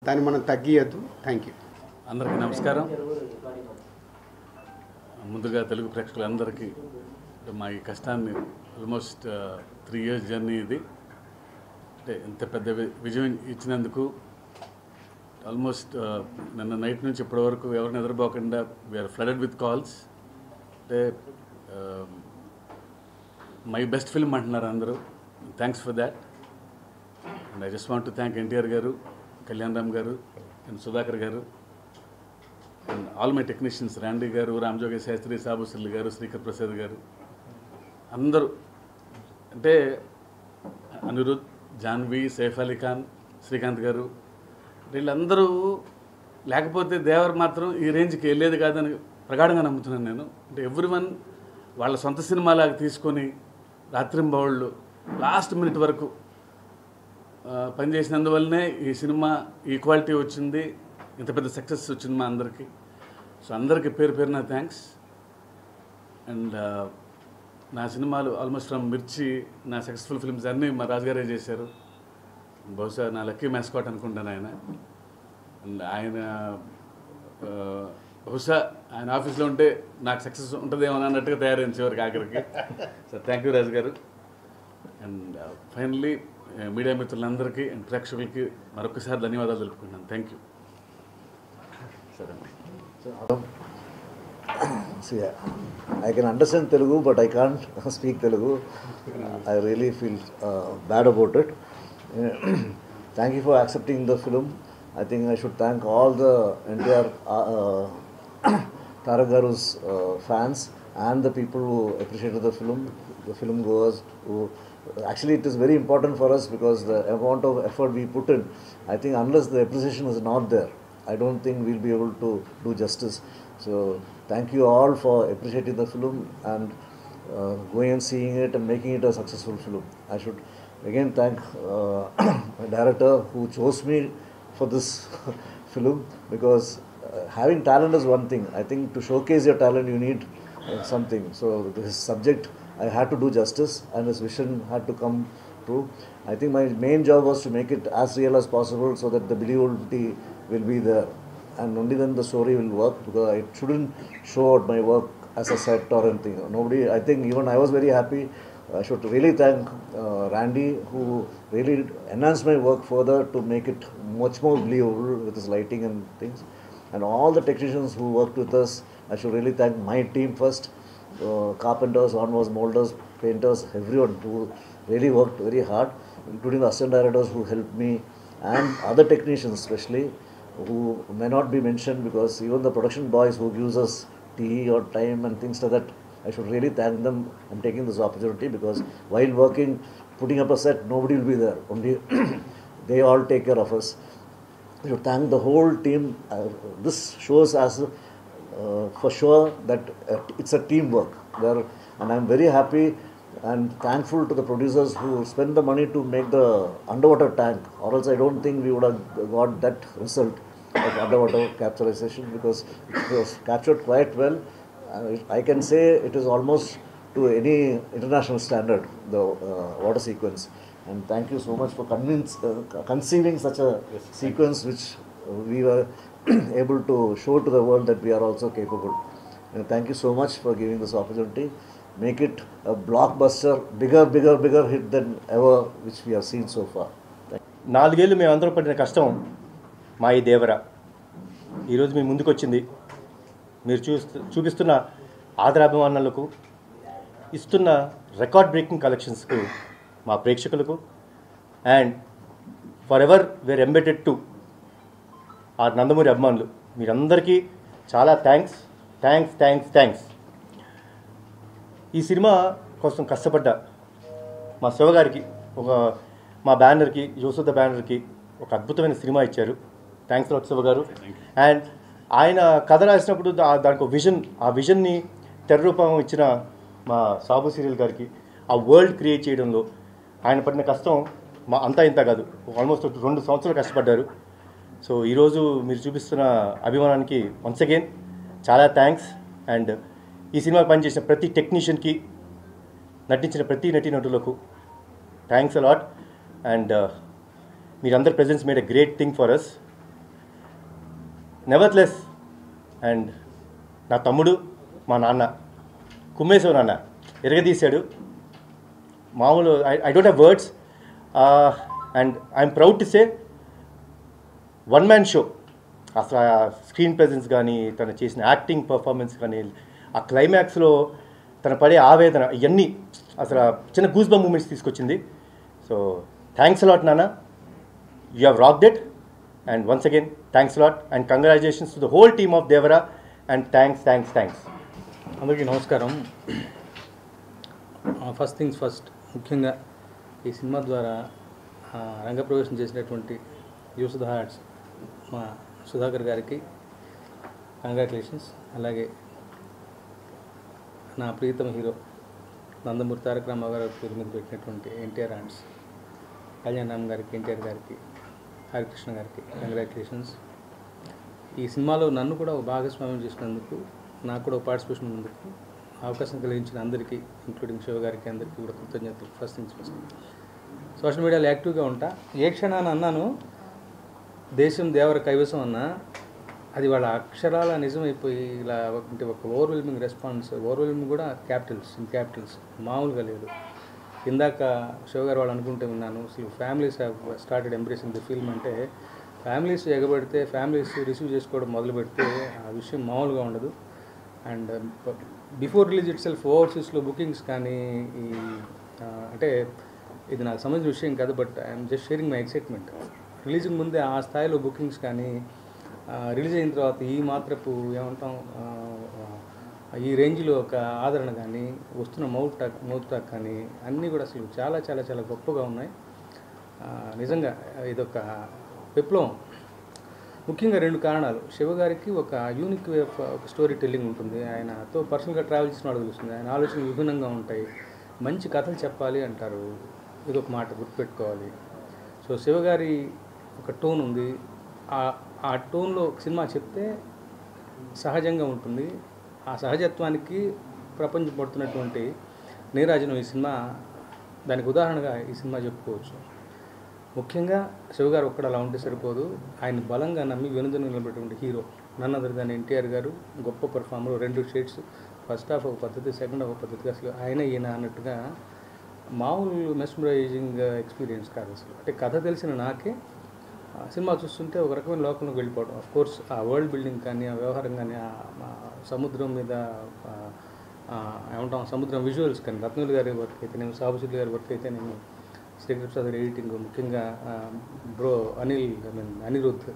దాన్ని మనం తగ్గియద్దు. Thank you. అందరికీ నమస్కారం. ముందుగా తెలుగు ప్రేక్షకులందరికీ మా ఈ కష్టాన్ని ఆల్మోస్ట్ 3 years జర్నీ ఇది. అంటే ఇంత పెద్ద విజయం ఇచ్చినందుకు ఆల్మోస్ట్ నిన్న నైట్ నుంచి ఇప్పటి వరకు ఎవరిని నిద్రపోకుండా వీఆర్ ఫ్లడెడ్ విత్ కాల్స్. అంటే మై బెస్ట్ ఫిల్మ్ అంటున్నారు అందరూ. Thanks for that. And I just want to thank NTR గారు, కళ్యాణ్ రామ్ గారు అండ్ సుధాకర్ గారు అండ్ ఆల్ మై టెక్నీషియన్స్, రాండీ గారు, రామజోగి శాస్త్రి, సాబు సిల్లు గారు, శ్రీకర్ ప్రసాద్ గారు, అందరూ. అంటే అనిరుద్, జాన్వి, సైఫ్ అలీ ఖాన్, శ్రీకాంత్ గారు, వీళ్ళందరూ లేకపోతే దేవర్ మాత్రం ఈ రేంజ్కి వెళ్ళేది కాదని ప్రగాఢంగా నమ్ముతున్నాను నేను. అంటే ఎవ్రీవన్ వాళ్ళ సొంత సినిమాలాగా తీసుకొని రాత్రింబవళ్ళు లాస్ట్ మినిట్ వరకు పనిచేసినందువల్లనే ఈ సినిమా ఈ క్వాలిటీ వచ్చింది, ఇంత పెద్ద సక్సెస్ వచ్చింది మా అందరికీ. సో అందరికీ పేరు పేరున థ్యాంక్స్. అండ్ నా సినిమాలు ఆల్మోస్ట్ ఫ్రమ్ మిర్చి, నా సక్సెస్ఫుల్ ఫిల్మ్స్ అన్నీ మా రాజుగారే చేశారు. బహుశా నా లక్కీ మ్యాస్కాట్ అనుకుంటాను ఆయన. అండ్ ఆయన బహుశా ఆయన ఆఫీస్లో ఉంటే నాకు సక్సెస్ ఉంటుందేమో అన్నట్టుగా తయారైంది చివరికి ఆఖరికి. సో థ్యాంక్ యూ రాజు గారు. అండ్ ఫైనల్లీ మీడియా మిత్రులందరికీ అండ్ ప్రేక్షకులకి మరొకసారి ధన్యవాదాలు తెలుపుకుంటున్నాను. Thank you. సరే. See, I can understand Telugu, but I can't speak Telugu. I really feel bad about it. Thank you for accepting the film. I think I should thank all the NTR Tarak Garu's fans and the people who appreciated the film goers. Actually, it is very important for us because the amount of effort we put in, I think unless the appreciation is not there, I don't think we'll be able to do justice. So thank you all for appreciating the film and going and seeing it and making it a successful film. I should again thank my director who chose me for this film, because having talent is one thing. I think to showcase your talent you need something. So this subject I had to do justice and his vision had to come true. I think my main job was to make it as real as possible so that the believability will be there, and only then the story will work, because I shouldn't show out my work as a set or anything. Nobody, I think even I was very happy. I should really thank Randy, who really enhanced my work further to make it much more believable with his lighting and things. And all the technicians who worked with us, I should really thank my team first. Carpenters, onwards, molders, painters, everyone who really worked very hard, including the assistant directors who helped me, and other technicians especially, who may not be mentioned, because even the production boys who gives us tea or time and things like that, I should really thank them. I'm taking this opportunity because while working, putting up a set, nobody will be there. Only they all take care of us. I should thank the whole team. This shows us for sure that it's a teamwork there, and I'm very happy and thankful to the producers who spent the money to make the underwater tank, or else I don't think we would have got that result of underwater capturization, because it was captured quite well. I can say it is almost to any international standard, the water sequence. And thank you so much for conceiving such a sequence which we were able to show to the world that we are also capable. And thank you so much for giving this opportunity. Make it a blockbuster, bigger hit than ever which we have seen so far. 4 ఏళ్ళు మేము అందరం పడిన కష్టం మా ఈ దేవర ఈరోజు మీ ముందుకు వచ్చింది. మీరు చూపిస్తున్న ఆదరాభిమానాలకు, ఇస్తున్న రికార్డ్ బ్రేకింగ్ కలెక్షన్స్కు, మా ప్రేక్షకులకు, and forever we're embedded to ఆ నందమూరి అభిమానులు, మీరందరికీ చాలా థ్యాంక్స్. ఈ సినిమా కోసం కష్టపడ్డ మా శివగారికి, మా బ్యానర్కి, యోసుద బ్యానర్కి ఒక అద్భుతమైన సినిమా ఇచ్చారు. థ్యాంక్స్ లాట్ శివ గారు. అండ్ ఆయన కథ రాసినప్పుడు దానికి ఒక విజన్, ఆ విజన్ని తెర రూపం ఇచ్చిన మా సాబు సీరియల్ గారికి, ఆ వరల్డ్ క్రియేట్ చేయడంలో ఆయన పడిన కష్టం మా అంతా ఇంత కాదు, ఆల్మోస్ట్ 2 సంవత్సరాలు కష్టపడ్డారు. సో ఈరోజు మీరు చూపిస్తున్న అభిమానానికి వన్స్ అగైన్ చాలా థ్యాంక్స్. అండ్ ఈ సినిమాకి పనిచేసిన ప్రతి టెక్నీషియన్కి, నటించిన ప్రతి నటీనటులకు థ్యాంక్స్ అలాట్. అండ్ మీరందరి presence made a great thing for us. Nevertheless and నా తమ్ముడు మా నాన్న కుమ్మేశ్వర నాన్న ఎరగదీశాడు. మామూలు I don't have words and I'm proud to say one man show. అసలు ఆ స్క్రీన్ ప్రెజెన్స్ కానీ, తను చేసిన యాక్టింగ్ పర్ఫార్మెన్స్ కానీ, ఆ క్లైమాక్స్లో తన పడే ఆవేదన, ఇవన్నీ అసలు చిన్న గూస్ బంప్ మూమెంట్స్ తీసుకొచ్చింది. సో థ్యాంక్స్ అలాట్ నాన్న, you have rocked it. And once again thanks a lot and congratulations to the whole team of Devara and thanks. అందరికీ నమస్కారం. ఫస్ట్ థింగ్స్ ఫస్ట్, ముఖ్యంగా ఈ సినిమా ద్వారా రంగప్రవేశం చేసినటువంటి యూస్ ద హార్ట్స్ మా సుధాకర్ గారికి కంగ్రాచులేషన్స్. అలాగే నా ప్రీతమ హీరో నందమూరి తారక రామారావు గారి పేరు మీద పెట్టినటువంటి ఎన్టీఆర్ ఆర్ట్స్ కళ్యాణ్ రామ్ గారికి, ఎన్టీఆర్ గారికి, హరికృష్ణ గారికి కంగ్రాచులేషన్స్. ఈ సినిమాలో నన్ను కూడా ఒక భాగస్వామ్యం చేసినందుకు, నాకు కూడా పార్టిసిపేషన్ ఉన్నందుకు అవకాశం కలిగించిన అందరికీ, ఇంక్లూడింగ్ శివ గారికి, అందరికీ కూడా కృతజ్ఞతలు. First things first. సోషల్ మీడియాలో యాక్టివ్గా ఉంటా. ఏ క్షణాన అన్నాను దేశం దేవర కైవసం అన్నా, అది వాళ్ళ అక్షరాల నిజమైపోయి ఇలా అంటే ఒక ఓవర్వెల్మింగ్ రెస్పాన్స్. ఓవర్వెల్మింగ్ కూడా క్యాపిటల్స్ మామూలుగా లేదు. ఇందాక శివ గారు వాళ్ళు అనుకుంటే విన్నాను, అసలు families have started embracing the film అంటే, ఫ్యామిలీస్ ఎగబడితే, ఫ్యామిలీస్ రిసీవ్ చేసుకోవడం మొదలు పెడితే ఆ విషయం మామూలుగా ఉండదు. And before release itself ఓవర్సీస్లో బుకింగ్స్ కానీ, ఈ అంటే ఇది నాకు సంబంధించిన విషయం కాదు, but I'm just sharing my excitement. రిలీజ్కి ముందే ఆ స్థాయిలో బుకింగ్స్ కానీ, రిలీజ్ అయిన తర్వాత ఈ మాత్రపు ఏమంటాం ఈ రేంజ్లో ఒక ఆదరణ కానీ, వస్తున్న మౌత్ టాక్ కానీ అన్నీ కూడా అసలు చాలా చాలా చాలా గొప్పగా ఉన్నాయి. నిజంగా ఇదొక విప్లవం. ముఖ్యంగా 2 కారణాలు. శివ గారికి ఒక యూనిక్ వే ఆఫ్ ఒక స్టోరీ టెల్లింగ్ ఉంటుంది. ఆయనతో పర్సనల్గా ట్రావెల్ చేసిన వాళ్ళు తెలుస్తుంది. ఆయన ఆలోచనలు విభిన్నంగా ఉంటాయి. మంచి కథలు చెప్పాలి అంటారు, ఇదొక మాట గుర్తుపెట్టుకోవాలి. సో శివ గారి ఒక టోన్ ఉంది. ఆ టోన్లో సినిమా చెప్తే సహజంగా ఉంటుంది. ఆ సహజత్వానికి ప్రపంచం పడుతున్నటువంటి నీరాజనం ఈ సినిమా దానికి ఉదాహరణగా ఈ సినిమా చెప్పుకోవచ్చు. ముఖ్యంగా శివగారు ఒక్కడ అలా ఉంటే సరిపోదు. ఆయన బలంగా నమ్మి వెనుదను నిలబెట్టినటువంటి hero none other than NTR గారు. గొప్ప పర్ఫార్మర్. 2 షేడ్స్, ఫస్ట్ హాఫ్ ఒక పద్ధతి, సెకండ్ హాఫ్ ఒక పద్ధతి. అసలు ఆయన ఈయన అన్నట్టుగా మామూలు మెస్మరైజింగ్ ఎక్స్పీరియన్స్ కాదు అసలు. అంటే కథ తెలిసిన నాకే సినిమా చూస్తుంటే ఒక రకమైన లోకంలోకి వెళ్ళిపోవడం. ఆఫ్ కోర్స్ ఆ వరల్డ్ బిల్డింగ్ కానీ, ఆ వ్యవహారం కానీ, సముద్రం మీద ఏమంటాం సముద్రం విజువల్స్ కానీ, రత్నవేలు గారి వర్క్ అయితేనేమి, సాబుసిల్లి గారి వర్క్ అయితేనేమి, శ్రీకృష్ణ ప్రసాద్ ఎడిటింగ్, ముఖ్యంగా అనిరుద్ధ్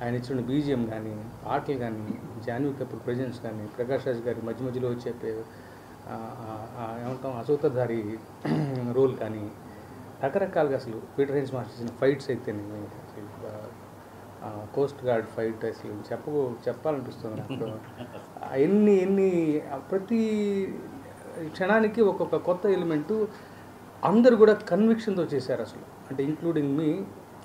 ఆయన ఇచ్చిన బీజిఎం కానీ, పాటలు కానీ, జాన్వీ కపూర్ ప్రజెన్స్ కానీ, ప్రకాష్ రాజ్ గారి మధ్య మధ్యలో చెప్పే ఏమంటాం అసూతధారి రోల్ కానీ, రకరకాలుగా అసలు పీటర్ హెన్స్ మాస్టర్ చేసిన ఫైట్స్ అయితేనేమి, కోస్ట్ గార్డ్ ఫైట్ అసలు చెప్పాలనిపిస్తుంది నాకు. ఎన్ని ప్రతి క్షణానికి ఒక్కొక్క కొత్త ఎలిమెంటు అందరూ కూడా కన్విక్షన్తో చేశారు అసలు. అంటే ఇంక్లూడింగ్ మీ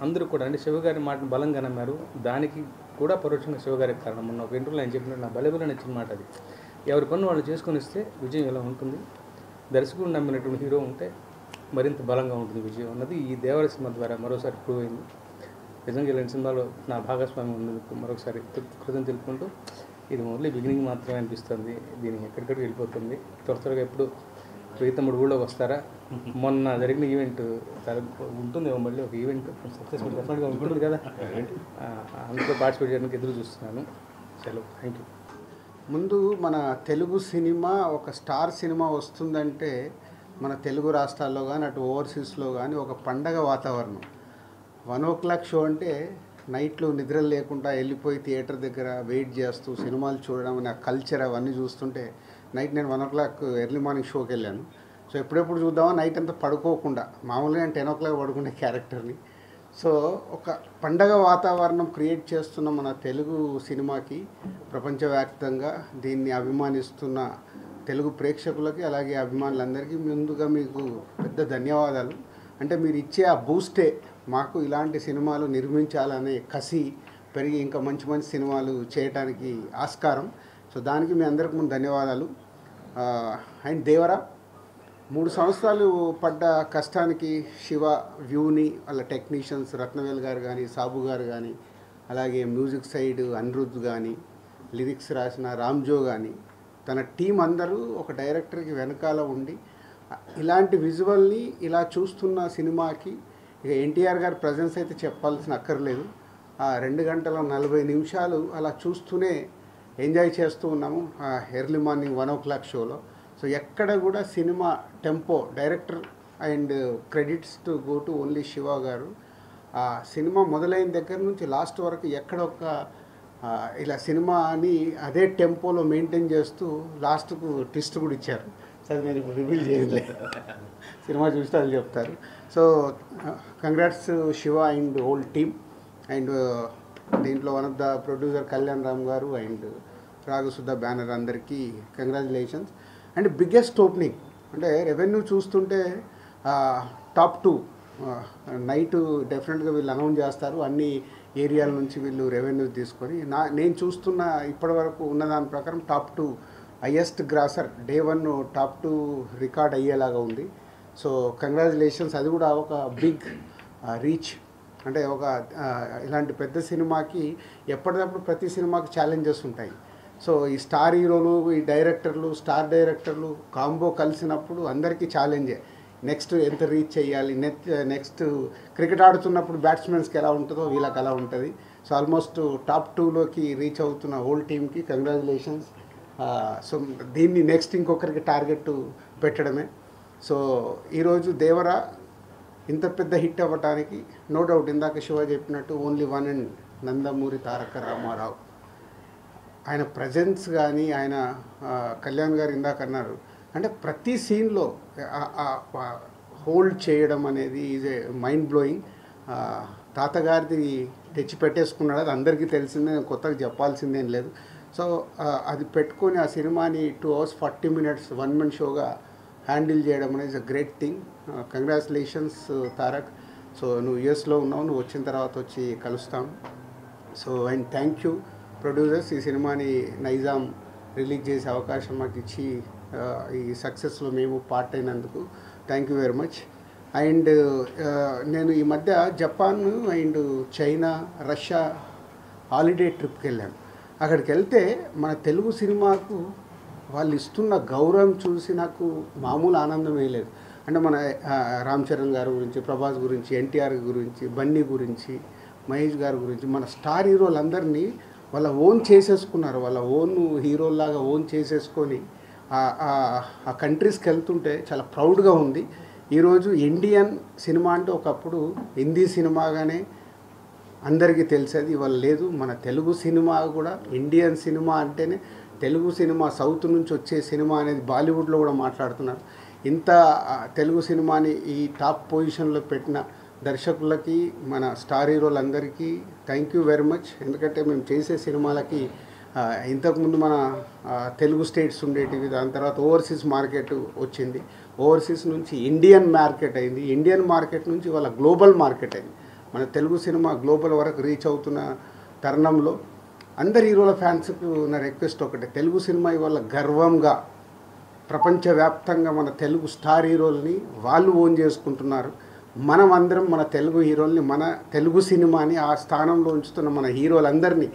అందరూ కూడా. అంటే శివగారి మాటను బలంగా నమ్మారు. దానికి కూడా పరోక్షంగా శివగారికి కారణం. మొన్న ఒక ఇంటర్వ్యూలో ఆయన చెప్పినట్టు నా బలబల నచ్చిన మాట అది. ఎవరి పన్ను వాళ్ళు చేసుకొని ఇస్తే విజయం ఎలా ఉంటుంది, దర్శకుడు నమ్మినటువంటి హీరో ఉంటే మరింత బలంగా ఉంటుంది విజయం అన్నది ఈ దేవర సినిమా ద్వారా మరోసారి ప్రూవ్ అయింది. నిజంగా ఇలాంటి సినిమాలో నా భాగస్వామ్యం ఉన్నందుకు మరొకసారి కృతజ్ఞతలు తెలుపుకుంటూ, ఇది ఓన్లీ బిగినింగ్ మాత్రమే అనిపిస్తుంది. దీనికి ఎక్కడికడికి వెళ్ళిపోతుంది. త్వరగా ఎప్పుడు ప్రీతముడు ఊళ్ళోకి వస్తారా? మొన్న జరిగిన ఈవెంట్ ఉంటుంది, మళ్ళీ ఒక ఈవెంట్ సక్సెస్ఫుల్ డెఫినెట్గా ఉంటుంది కదా, అందులో పార్టిసిపేట్ చేయడానికి ఎదురు చూస్తున్నాను. సెలవు. Thank you. ముందు మన తెలుగు సినిమా ఒక స్టార్ సినిమా వస్తుందంటే మన తెలుగు రాష్ట్రాల్లో కానీ అటు ఓవర్సీస్లో కానీ ఒక పండగ వాతావరణం. 1 o'clock షో అంటే నైట్లో నిద్రలు లేకుండా వెళ్ళిపోయి థియేటర్ దగ్గర వెయిట్ చేస్తూ సినిమాలు చూడడం అనే కల్చర్ అవన్నీ చూస్తుంటే, నైట్ నేను 1 o'clock ఎర్లీ మార్నింగ్ షోకి వెళ్ళాను. సో ఎప్పుడెప్పుడు చూద్దామా నైట్ అంతా పడుకోకుండా, మామూలుగా నేను 10 o'clock పడుకునే క్యారెక్టర్ని. సో ఒక పండగ వాతావరణం క్రియేట్ చేస్తున్న మన తెలుగు సినిమాకి ప్రపంచవ్యాప్తంగా దీన్ని అభిమానిస్తున్న తెలుగు ప్రేక్షకులకి అలాగే అభిమానులందరికీ ముందుగా మీకు పెద్ద ధన్యవాదాలు. అంటే మీరు ఇచ్చే ఆ బూస్టే మాకు ఇలాంటి సినిమాలు నిర్మించాలనే కసి పెరిగి ఇంకా మంచి మంచి సినిమాలు చేయడానికి ఆస్కారం. సో దానికి మీ అందరికి ముందు ధన్యవాదాలు. అండ్ దేవరా 3 సంవత్సరాలు పడ్డ కష్టానికి శివ వ్యూని వాళ్ళ టెక్నీషియన్స్ రత్నవేల్ గారు కానీ, సాబు గారు కానీ, అలాగే మ్యూజిక్ సైడ్ అనిరుద్ధ్ కానీ, లిరిక్స్ రాసిన రామ్జో కానీ, తన టీం అందరూ ఒక డైరెక్టర్కి వెనకాల ఉండి ఇలాంటి విజువల్ని ఇలా చూస్తున్న సినిమాకి ఇక ఎన్టీఆర్ గారి ప్రజెన్స్ అయితే చెప్పాల్సిన అక్కర్లేదు. ఆ 2 గంటల 40 నిమిషాలు అలా చూస్తూనే ఎంజాయ్ చేస్తూ ఉన్నాము ఎర్లీ మార్నింగ్ 1 o'clock షోలో. సో ఎక్కడ కూడా cinema tempo, director and credits to go to only Shiva గారు. ఆ సినిమా మొదలైన దగ్గర నుంచి లాస్ట్ వరకు ఎక్కడ ఒక ఇలా సినిమాని అదే టెంపోలో మెయింటైన్ చేస్తూ లాస్ట్కు ట్విస్ట్ కూడా ఇచ్చారు. సరే నేను ఇప్పుడు రివీల్ చేయలేదు, సినిమా చూస్తే అది చెప్తారు. So congrats Shiva and whole team. And దీంట్లో one of the producer Kalyan Ram గారు అండ్ రాగసుధ బ్యానర్ అందరికీ కంగ్రాచులేషన్స్. అండ్ బిగ్గెస్ట్ ఓపెనింగ్ అంటే రెవెన్యూ చూస్తుంటే టాప్ 2 నైట్ డెఫినెట్గా వీళ్ళు అనౌన్స్ చేస్తారు. అన్ని ఏరియాల నుంచి వీళ్ళు రెవెన్యూ తీసుకొని నేను చూస్తున్న ఇప్పటివరకు ఉన్న దాని ప్రకారం top 2 highest grosser day 1 top 2 record అయ్యేలాగా ఉంది. So congratulations. అది కూడా ఒక బిగ్ రీచ్. అంటే ఒక ఇలాంటి పెద్ద సినిమాకి ఎప్పటికప్పుడు ప్రతి సినిమాకి ఛాలెంజెస్ ఉంటాయి. సో ఈ స్టార్ హీరోలు, ఈ డైరెక్టర్లు, స్టార్ డైరెక్టర్లు కాంబో కలిసినప్పుడు అందరికీ ఛాలెంజే. నెక్స్ట్ ఎంత రీచ్ చేయాలి, నెక్స్ట్ క్రికెట్ ఆడుతున్నప్పుడు బ్యాట్స్మెన్స్కి ఎలా ఉంటుందో వీళ్ళకి అలా ఉంటుంది. సో ఆల్మోస్ట్ టాప్ 2లోకి రీచ్ అవుతున్న హోల్ టీమ్కి కంగ్రాచులేషన్స్. సో దీన్ని నెక్స్ట్ ఇంకొకరికి టార్గెట్ పెట్టడమే. సో ఈరోజు దేవరా ఇంత పెద్ద హిట్ అవ్వటానికి నో డౌట్ ఇందాక శివ చెప్పినట్టు only one and Nandamuri Taraka Ramarao. ఆయన ప్రజెన్స్ కానీ, ఆయన కళ్యాణ్ గారు ఇందాక అన్నారు అంటే ప్రతి సీన్లో హోల్డ్ చేయడం అనేది ఈజ్ ఏ మైండ్ బ్లోయింగ్. తాతగారిది తెచ్చి పెట్టేసుకున్నాడు, అది అందరికీ తెలిసిందే, కొత్తగా చెప్పాల్సిందేం లేదు. సో అది పెట్టుకొని ఆ సినిమాని 2 hours 40 minutes 1 man షోగా హ్యాండిల్ చేయడం అనేది is a great thing. Congratulations Tarak. So నువ్వు యూఎస్లో ఉన్నావు, నువ్వు వచ్చిన తర్వాత వచ్చి కలుస్తాం. So and thank you producers, ఈ సినిమాని నైజాం రిలీజ్ చేసే అవకాశం మాకు ఇచ్చి ఈ సక్సెస్లో మేము పార్ట్ అయినందుకు thank you very much. And నేను ఈ మధ్య Japan and China, Russia holiday ట్రిప్కి వెళ్ళాను. అక్కడికి వెళ్తే మన తెలుగు సినిమాకు వాళ్ళు ఇస్తున్న గౌరవం చూసి నాకు మామూలు ఆనందమే లేదు. అంటే మన రామ్ చరణ్ గారి గురించి, ప్రభాస్ గురించి, ఎన్టీఆర్ గురించి, బన్నీ గురించి, మహేష్ గారి గురించి, మన స్టార్ హీరోలందరినీ వాళ్ళ ఓన్ చేసేసుకున్నారు. వాళ్ళ ఓన్ హీరోలాగా ఓన్ చేసేసుకొని ఆ కంట్రీస్కి వెళ్తుంటే చాలా ప్రౌడ్గా ఉంది. ఈరోజు ఇండియన్ సినిమా అంటే ఒకప్పుడు హిందీ సినిమాగానే అందరికీ తెలిసేది, ఇవాళ లేదు. మన తెలుగు సినిమా కూడా ఇండియన్ సినిమా అంటేనే తెలుగు సినిమా, సౌత్ నుంచి వచ్చే సినిమా అనేది బాలీవుడ్లో కూడా మాట్లాడుతున్నారు. ఇంత తెలుగు సినిమాని ఈ టాప్ పొజిషన్లో పెట్టిన దర్శకులకి, మన స్టార్ హీరోలందరికీ థ్యాంక్ యూ వెరీ మచ్. ఎందుకంటే మేము చేసే సినిమాలకి ఇంతకుముందు మన తెలుగు స్టేట్స్ ఉండేటివి, దాని తర్వాత ఓవర్సీస్ మార్కెట్ వచ్చింది, ఓవర్సీస్ నుంచి ఇండియన్ మార్కెట్ అయింది, ఇండియన్ మార్కెట్ నుంచి వాళ్ళ గ్లోబల్ మార్కెట్ అయింది. మన తెలుగు సినిమా గ్లోబల్ వరకు రీచ్ అవుతున్న తరుణంలో అందరి హీరోల ఫ్యాన్స్కు నా రిక్వెస్ట్ ఒకటే, తెలుగు సినిమా ఇవాళ గర్వంగా ప్రపంచవ్యాప్తంగా మన తెలుగు స్టార్ హీరోల్ని వాళ్ళు ఓన్ చేసుకుంటున్నారు. మనం అందరం మన తెలుగు హీరోల్ని, మన తెలుగు సినిమాని ఆ స్థానంలో ఉంచుతున్న మన హీరోలందరినీ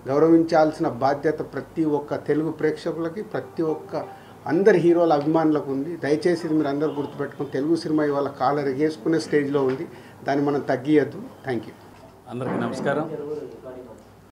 గౌరవించాల్సిన బాధ్యత ప్రతి ఒక్క తెలుగు ప్రేక్షకులకి, ప్రతి ఒక్క అందరి హీరోల అభిమానులకు ఉంది. దయచేసి ఇది మీరు అందరూ గుర్తుపెట్టుకుని, తెలుగు సినిమా ఇవాళ కాలర్ ఎగేసుకునే స్టేజ్లో ఉంది, దాన్ని మనం తగ్గియద్దు. Thank you. అందరికీ నమస్కారం.